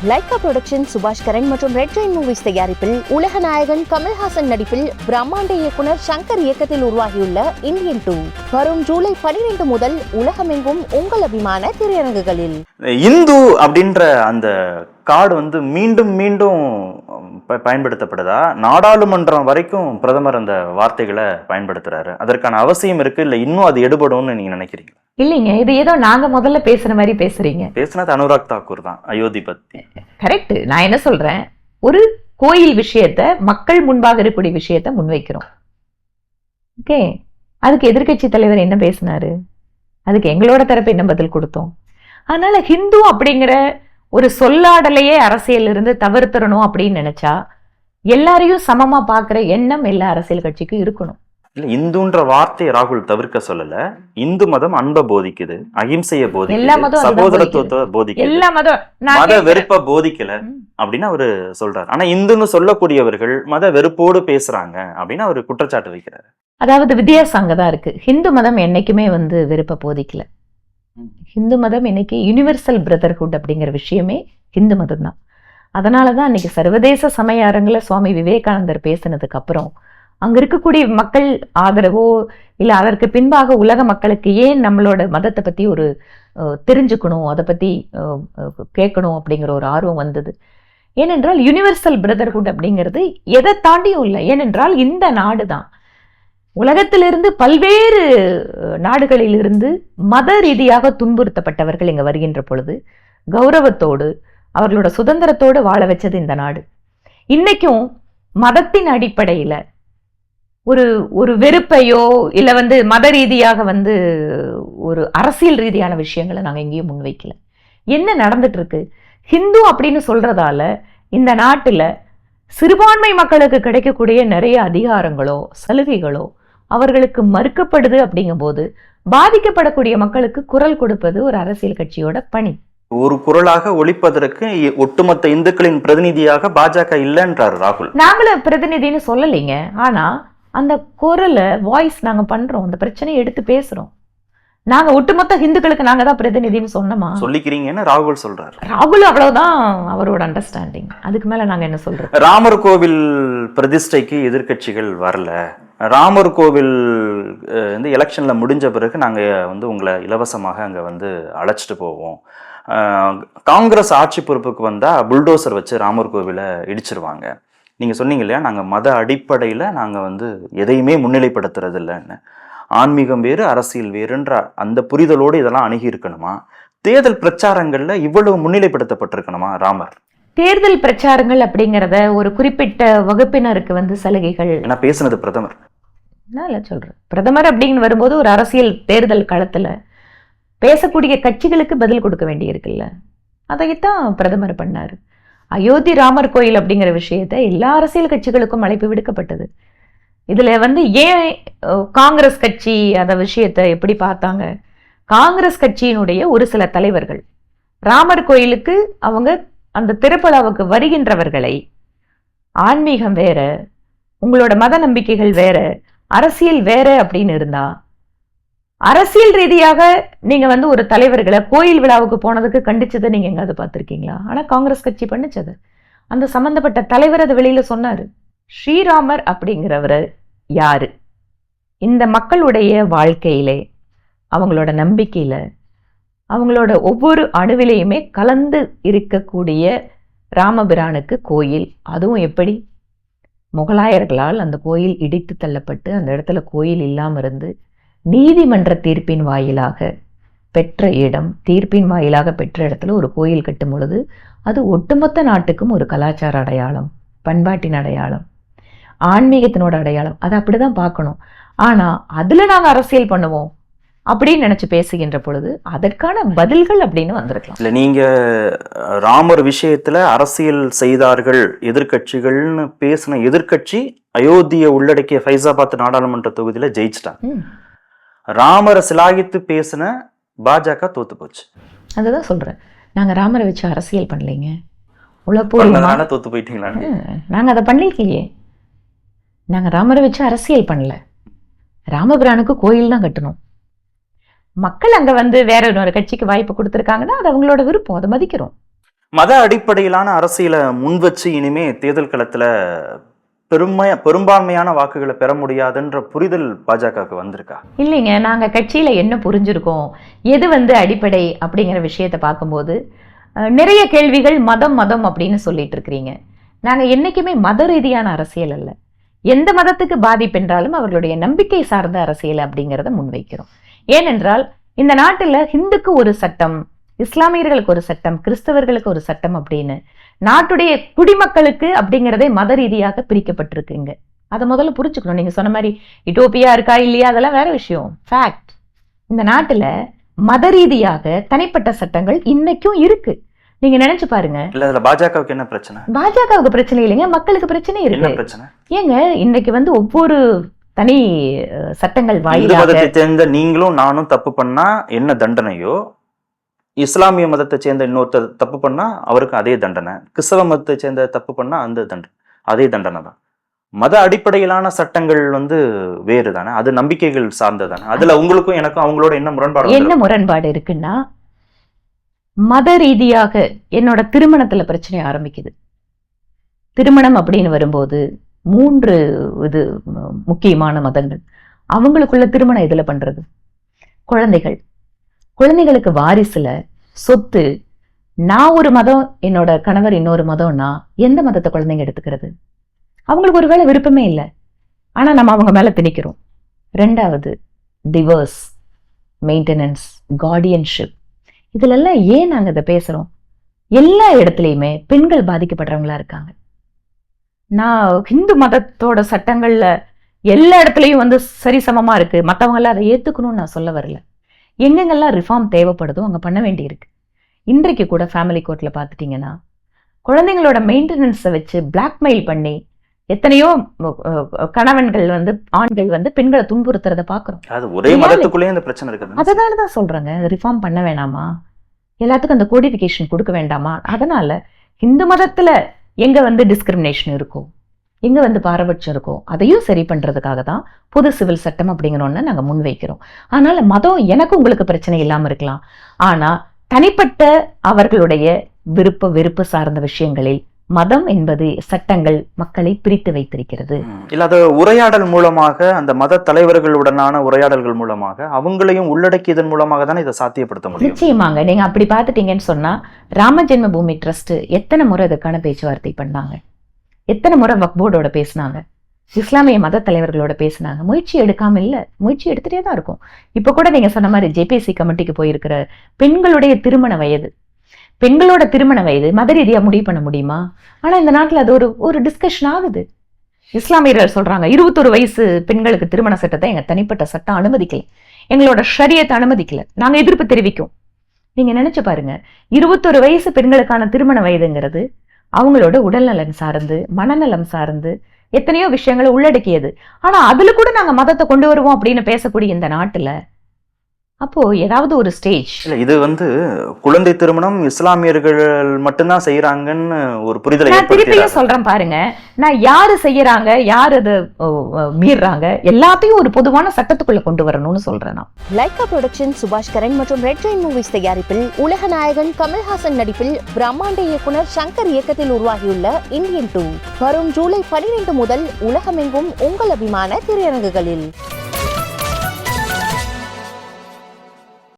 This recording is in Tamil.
லைகா புரொடக்ஷன் சுபாஷ் கரன் மற்றும் ரெட் ஜெயின் மூவிஸ் தயாரிப்பில் உலக நாயகன் கமல்ஹாசன் நடிப்பில் பிரம்மாண்ட இயக்குனர் சங்கர் இயக்கத்தில் உருவாகியுள்ள இந்தியன் 2 வரும் ஜூலை 12 முதல் உலகமெங்கும் உங்கள் அபிமான திரையரங்குகளில். இந்து அப்படின்ற அந்த கார்டு மீண்டும் மீண்டும் பயன்படுத்தப்படுதா? நாடாளுமன்றம் வரைக்கும் பிரதமர் அந்த வார்த்தைகளை பயன்படுத்துறாரு. அதற்கான அவசியம் இருக்கு இல்ல இன்னும் அது எடுபடும்னு நீங்க நினைக்கிறீங்க? இல்லைங்க, இது ஏதோ நாங்க முதல்ல பேசுற மாதிரி பேசுறீங்க. பேசுனது அனுராக் தாக்கூர் தான் அயோத்தி பத்தி. கரெக்ட். நான் என்ன சொல்றேன், ஒரு கோயில் விஷயத்த, மக்கள் முன்பாக இருக்கக்கூடிய விஷயத்த முன்வைக்கிறோம். ஓகே, அதுக்கு எதிர்கட்சி தலைவர் என்ன பேசினாரு? அதுக்கு எங்களோட தரப்பு என்ன பதில் கொடுத்தோம்? அதனால ஹிந்து அப்படிங்கிற ஒரு சொல்லாடலையே அரசியல் இருந்து தவிர்த்தரணும் அப்படின்னு நினைச்சா எல்லாரையும் சமமா பாக்குற எண்ணம் எல்லா அரசியல் கட்சிக்கும் இருக்கணும். இல்ல, இந்துன்ற வார்த்தையை ராகுல் தவிர்க்க சொல்லல. இந்து மதம் அன்பை போதிக்குது, அகிம்சைய போதிக்குது, சகோதரத்துவத்தை போதிக்குது, எல்லா மத வெறுப்ப போதிக்கல அப்படின்னு அவரு சொல்றாரு. ஆனா இந்துன்னு சொல்லக்கூடியவர்கள் மத வெறுப்போடு பேசுறாங்க அப்படின்னு அவரு குற்றச்சாட்டு வைக்கிறாரு. அதாவது வித்தியாசம் அங்கதான் இருக்கு. ஹிந்து மதம் என்னைக்குமே வெறுப்ப போதிக்கல. ஹிந்து மதம் இன்னைக்கு யூனிவர்சல் பிரதர்ஹுட் அப்படிங்கிற விஷயமே ஹிந்து மதம் தான். அதனாலதான் இன்னைக்கு சர்வதேச சமய அரங்குல சுவாமி விவேகானந்தர் பேசினதுக்கு அப்புறம் அங்க இருக்கக்கூடிய மக்கள் ஆதரவோ இல்ல அதற்கு பின்பாக உலக மக்களுக்கு ஏன் நம்மளோட மதத்தை பத்தி ஒரு தெரிஞ்சுக்கணும், அதை பத்தி கேட்கணும் அப்படிங்கிற ஒரு ஆர்வம் வந்தது. ஏனென்றால் யூனிவர்சல் பிரதர்ஹுட் அப்படிங்கிறது எதை தாண்டியும் இல்லை. ஏனென்றால் இந்த நாடு தான் உலகத்திலிருந்து பல்வேறு நாடுகளிலிருந்து மத ரீதியாக துன்புறுத்தப்பட்டவர்கள் இங்க வருகின்ற பொழுது கௌரவத்தோடு அவர்களோட சுதந்திரத்தோடு வாழ வச்சது இந்த நாடு. இன்னைக்கும் மதத்தின் அடிப்படையில ஒரு வெறுப்பையோ இல்ல மத ரீதியாக ஒரு அரசியல் ரீதியான விஷயங்களை நாங்க எங்கேயும் முன்வைக்கல. என்ன நடந்துட்டு இருக்கு? ஹிந்து அப்படின்னு சொல்றதால இந்த நாட்டுல சிறுபான்மை மக்களுக்கு கிடைக்கக்கூடிய நிறைய அதிகாரங்களோ சலுகைகளோ அவர்களுக்கு மறுக்கப்படுது. அப்படிங்கும் போது பாதிக்கப்படக்கூடிய மக்களுக்கு குரல் கொடுப்பது ஒரு அரசியல் கட்சியோட பணி. ஒரு குரலாக ஒழிப்பதற்கு ஒட்டுமொத்த இந்துக்களின் பிரதிநிதியாக பாஜக இல்லைன்றார் ராகுல். நாங்களும் பிரதிநிதின்னு சொல்லலைங்க, ஆனா அந்த குரலை வாய்ஸ் நாங்க பண்றோம், அந்த பிரச்சனையை எடுத்து பேசுறோம். நாங்க ஒட்டுமொத்த ஹிந்துக்களுக்கு நாங்க தான் பிரதிநிதின்னு சொன்னோமா? சொல்லிக்கிறீங்கன்னு ராகுல் சொல்றாரு. ராகுல் அவ்வளவுதான் அவரோட அண்டர்ஸ்டாண்டிங். அதுக்கு மேல நாங்க என்ன சொல்றோம்? ராமர் கோவில் பிரதிஷ்டைக்கு எதிர்கட்சிகள் வரல. ராமர் கோவில் எலெக்ஷன்ல முடிஞ்ச பிறகு நாங்க உங்களை இலவசமாக அங்க அழைச்சிட்டு போவோம். காங்கிரஸ் ஆட்சி பொறுப்புக்கு வந்தா புல்டோசர் வச்சு ராமர் கோவிலை இடிச்சிருவாங்க. நீங்க சொன்னீங்க இல்லையா, நாங்க மத அடிப்படையில நாங்க எதையுமே முன்னிலைப்படுத்துறது இல்லைன்னு. ஆன்மீகம் வேறு அரசியல் வேறுன்ற அந்த புரிதலோடு இதெல்லாம் அணுகி இருக்கணுமா? தேர்தல் பிரச்சாரங்கள்ல இவ்வளவு முன்னிலைப்படுத்தப்பட்டிருக்கணுமா ராமர்? தேர்தல் பிரச்சாரங்கள் அப்படிங்கிறத ஒரு குறிப்பிட்ட வகுப்பினருக்கு சலுகைகள். நான் பேசுனது பிரதமர். நான் சொல்றேன், பிரதமர் அப்படின்னு வரும்போது ஒரு அரசியல் தேர்தல் களத்துல பேசக்கூடிய கட்சிகளுக்கு பதில் கொடுக்க வேண்டி இருக்குல்ல, அதைத்தான் பிரதமர் பண்ணாரு. அயோத்தி ராமர் கோயில் அப்படிங்கிற விஷயத்த எல்லா அரசியல் கட்சிகளுக்கும் அழைப்பு விடுக்கப்பட்டது. இதுல ஏன் காங்கிரஸ் கட்சி அந்த விஷயத்தை எப்படி பார்த்தாங்க? காங்கிரஸ் கட்சியினுடைய ஒரு சில தலைவர்கள் ராமர் கோயிலுக்கு அவங்க அந்த திருப்பலாவுக்கு வருகின்றவர்களை ஆன்மீகம் வேற, உங்களோட மத நம்பிக்கைகள் வேற, அரசியல் வேற அப்படின்னு இருந்தா, அரசியல் ரீதியாக நீங்க ஒரு தலைவர்களை கோயில் விழாவுக்கு போனதுக்கு கண்டிச்சதை நீங்க எங்காவது பார்த்திருக்கீங்களா? ஆனா காங்கிரஸ் கட்சி பண்ணிச்சது. அந்த சம்பந்தப்பட்ட தலைவர் அதை வெளியில சொன்னாரு. ஸ்ரீராமர் அப்படிங்கிறவர் யாரு? இந்த மக்களுடைய வாழ்க்கையிலே, அவங்களோட நம்பிக்கையில, அவங்களோட ஒவ்வொரு அணுவிலையுமே கலந்து இருக்கக்கூடிய ராமபிரானுக்கு கோயில். அதுவும் எப்படி? முகலாயர்களால் அந்த கோயில் இடித்து தள்ளப்பட்டு அந்த இடத்துல கோயில் இல்லாம இருந்து நீதிமன்ற தீர்ப்பின் வாயிலாக பெற்ற இடம், தீர்ப்பின் வாயிலாக பெற்ற இடத்துல ஒரு கோயில் கட்டும் பொழுது அது ஒட்டுமொத்த நாட்டுக்கும் ஒரு கலாச்சார அடையாளம், பண்பாட்டின் அடையாளம், ஆன்மீகத்தினோட அடையாளம். அதை அப்படிதான் பார்க்கணும். ஆனா அதுல நாங்க அரசியல் பண்ணுவோம் அப்படின்னு நினைச்சு பேசுகின்ற பொழுது அதற்கான பதில்கள் அப்படின்னு வந்திருக்கலாம். இல்ல, நீங்க ராமர் விஷயத்துல அரசியல் செய்தார்கள் எதிர்கட்சிகள்னு பேசின எதிர்கட்சி அயோத்தியை உள்ளடக்கிய ஃபைசாபாத் நாடாளுமன்ற தொகுதியில ஜெயிச்சிட்டாங்க. ராமரை சிலாகித்து பேசின பாஜக தோத்து போச்சு. அதுதான் சொல்றேன், நாங்க ராமரை வச்சு அரசியல் பண்ணலைங்க. தோத்து போயிட்டீங்களா? நாங்க அதை பண்ணிக்கலையே. நாங்க ராமரை வச்சு அரசியல் பண்ணல. ராமபிரானுக்கு கோயில் தான் கட்டணும். மக்கள் அங்க வேற இன்னொரு கட்சிக்கு வாய்ப்பு கொடுத்துருக்காங்கன்னா அது அவங்களோட விருப்பம், அதை மதிக்கிறோம். மத அடிப்படையிலான அரசியலை முன் வச்சு இனிமே தேர்தல் களத்துல பெரும்பான்மையான வாக்குகளை பெற முடியாதுன்ற புரிதல் பாஜகவுக்கு வந்திருக்கா? இல்லைங்க, நாங்க கட்சியில என்ன புரிஞ்சிருக்கோம், எது அடிப்படை அப்படிங்கிற விஷயத்த பார்க்கும்போது நிறைய கேள்விகள் மதம் மதம் அப்படின்னு சொல்லிட்டு இருக்கிறீங்க. நாங்க என்னைக்குமே மத ரீதியான அரசியல் அல்ல, எந்த மதத்துக்கு பாதிப்பு என்றாலும் அவர்களுடைய நம்பிக்கை சார்ந்த அரசியல் அப்படிங்கிறத முன்வைக்கிறோம். ஏனென்றால் இந்த நாட்டுல ஹிந்துக்கு ஒரு சட்டம், இஸ்லாமியர்களுக்கு ஒரு சட்டம், கிறிஸ்தவர்களுக்கு ஒரு சட்டம் அப்படின்னு நாட்டுடைய குடிமக்களுக்கு அப்படிங்கிறதே மத ரீதியாக பிரிக்கப்பட்டிருக்குங்க. அதை முதல்ல புரிச்சுக்கணும். நீங்க சொன்ன மாதிரி யூட்டோப்பியா இருக்கா இல்லையா அதெல்லாம் வேற விஷயம். ஃபேக்ட், இந்த நாட்டுல மத ரீதியாக தனிப்பட்ட சட்டங்கள் இன்னைக்கும் இருக்கு. நீங்க நினைச்சு பாருங்க. இல்ல அதுல பாஜகவுக்கு என்ன பிரச்சனை? பாஜகவுக்கு பிரச்சனை இல்லைங்க, மக்களுக்கு பிரச்சனை இருக்கு. ஏங்க இன்னைக்கு ஒவ்வொரு தனி சட்டங்கள் வாயிலாக சேர்ந்த நீங்களும் நானும் தப்பு பண்ணா என்ன தண்டனையோ, இஸ்லாமிய மதத்தை சேர்ந்த இன்னொருத்தர் தப்பு பண்ணா அவருக்கு அதே தண்டனை, கிறிஸ்தவ மதத்தை சேர்ந்த தப்பு பண்ணா அந்த தண்டனை அதே தண்டனை தான். மத அடிப்படையிலான சட்டங்கள் வேறு தானே, அது நம்பிக்கைகள் சார்ந்ததானே. அதுல உங்களுக்கும் எனக்கும் அவங்களோட என்ன முரண்பாடு இருக்குன்னா, மத ரீதியாக என்னோட திருமணத்துல பிரச்சனை ஆரம்பிக்குது. திருமணம் அப்படின்னு வரும்போது 3 இது முக்கியமான மதங்கள், அவங்களுக்குள்ள திருமணம் எதுல பண்றது? குழந்தைகளுக்கு வாரிசுல சொத்து, நான் ஒரு மதம், என்னோட கணவர் இன்னொரு மதம்னா எந்த மதத்தை குழந்தைங்க எடுத்துக்கிறது? அவங்களுக்கு ஒருவேளை விருப்பமே இல்லை, ஆனா நம்ம அவங்க மேல திணிக்கிறோம். 2வது டிவோர்ஸ், மெயின்டெனன்ஸ், கார்டியன்ஷிப், இதுல எல்லாம் ஏன் நாங்க இதை பேசுறோம்? எல்லா இடத்துலையுமே பெண்கள் பாதிக்கப்படுறவங்களா இருக்காங்க. நான் ஹிந்து மதத்தோட சட்டங்கள்ல எல்லா இடத்துலையும் சரிசமமா இருக்கு, மற்றவங்க எல்லாம் அதை ஏத்துக்கணும்னு நான் சொல்ல வரல. எங்கெங்கெல்லாம் ரிஃபார்ம் தேவைப்படுதோ அங்க பண்ண வேண்டி இருக்கு. இன்றைக்கு கூட ஃபேமிலி கோர்ட்ல பாத்துட்டீங்கன்னா குழந்தைங்களோட மெயின்டெனன்ஸை வச்சு பிளாக்மெயில் பண்ணி எத்தனையோ கணவன்கள் ஆண்கள் பெண்களை துன்புறுத்துறத பாக்குறோம். அதனாலதான் சொல்றாங்க ரிஃபார்ம் பண்ண வேணாமா, எல்லாத்துக்கும் அந்த கோடிஃபிகேஷன் கொடுக்க வேண்டாமா? அதனால இந்து மதத்துல எங்க டிஸ்கிரிமினேஷன் இருக்கோ, எங்க பாரபட்சம் இருக்கோ, அதையும் சரி பண்றதுக்காக தான் பொது சிவில் சட்டம் அப்படிங்கிறோன்னு நாங்க முன்வைக்கிறோம். அதனால மதம் எனக்கு உங்களுக்கு பிரச்சனை இல்லாம இருக்கலாம், ஆனா தனிப்பட்ட அவர்களுடைய வெறுப்பு சார்ந்த விஷயங்களில் மதம் என்பது சட்டங்கள் மக்களை பிரித்து வைத்திருக்கிறது. இல்ல அது உரையாடல் மூலமாக, அந்த மத தலைவர்களுடனான உரையாடல்கள் மூலமாக அவங்களையும் உள்ளடக்கியதன் மூலமாக தானே இதை சாத்தியப்படுத்த முடியும். நிச்சயமாங்க. நீங்க அப்படி பாத்துட்டீங்கன்னு சொன்னா ராம ஜென்ம பூமி ட்ரஸ்ட் எத்தனை முறை இதுக்கான பேச்சுவார்த்தை பண்ணாங்க, எத்தனை முறை வக்ஃப் போர்டோட பேசினாங்க, இஸ்லாமிய மத தலைவர்களோட பேசினாங்க. முயற்சி எடுக்காம இல்ல, முயற்சி எடுத்துட்டே தான் இருக்கும். இப்ப கூட நீங்க சொன்ன மாதிரி ஜேபிசி கமிட்டிக்கு போயிருக்கிற பெண்களுடைய திருமண வயது மத ரீதியா முடிவு பண்ண முடியுமா? ஆனா இந்த நாட்டுல அது ஒரு டிஸ்கஷன் ஆகுது. இஸ்லாமியர்கள் சொல்றாங்க 21 வயசு பெண்களுக்கு திருமண சட்டத்தை எங்க தனிப்பட்ட சட்டம் அனுமதிக்கல, எங்களோட ஷரியத்தை அனுமதிக்கல, நாங்க எதிர்ப்பு தெரிவிக்கும். நீங்க நினைச்சு பாருங்க, 21 வயசு பெண்களுக்கான திருமண வயதுங்கிறது அவங்களோட உடல்நலன் சார்ந்து, மனநலம் சார்ந்து எத்தனையோ விஷயங்களை உள்ளடக்கியது. ஆனா அதுல கூட நாங்க மதத்தை கொண்டு வருவோம் அப்படின்னு பேசக்கூடிய இந்த நாட்டுல அப்போ ஏதாவது ஒரு ஸ்டேஜ் இல்ல, இது குழந்தை திருமணம் இஸ்லாமியர்கள் மட்டும்தான் செய்யறாங்கன்னு ஒரு புரிதலை நான் திருப்பியும் சொல்றேன் பாருங்க. நான் யாரு செய்யறாங்க, யாரு அதை மீறாங்க, எல்லாத்தையும் ஒரு பொதுவான சட்டத்துக்குள்ள கொண்டு வரணும்னு சொல்றேன். நான் லைகா புரொடக்ஷன் சுபாஷ் கரன் மற்றும் ரெட் ஜெயின் மூவிஸ் தயாரிப்பில் உலக நாயகன் கமல்ஹாசன் நடிப்பில் பிரம்மாண்ட இயக்குனர் சங்கர் இயக்கத்தில் உருவாகியுள்ள இந்தியன் 2 வரும் ஜூலை 12 முதல் உலகமெங்கும் உங்கள் அபிமான திரையரங்குகளில்.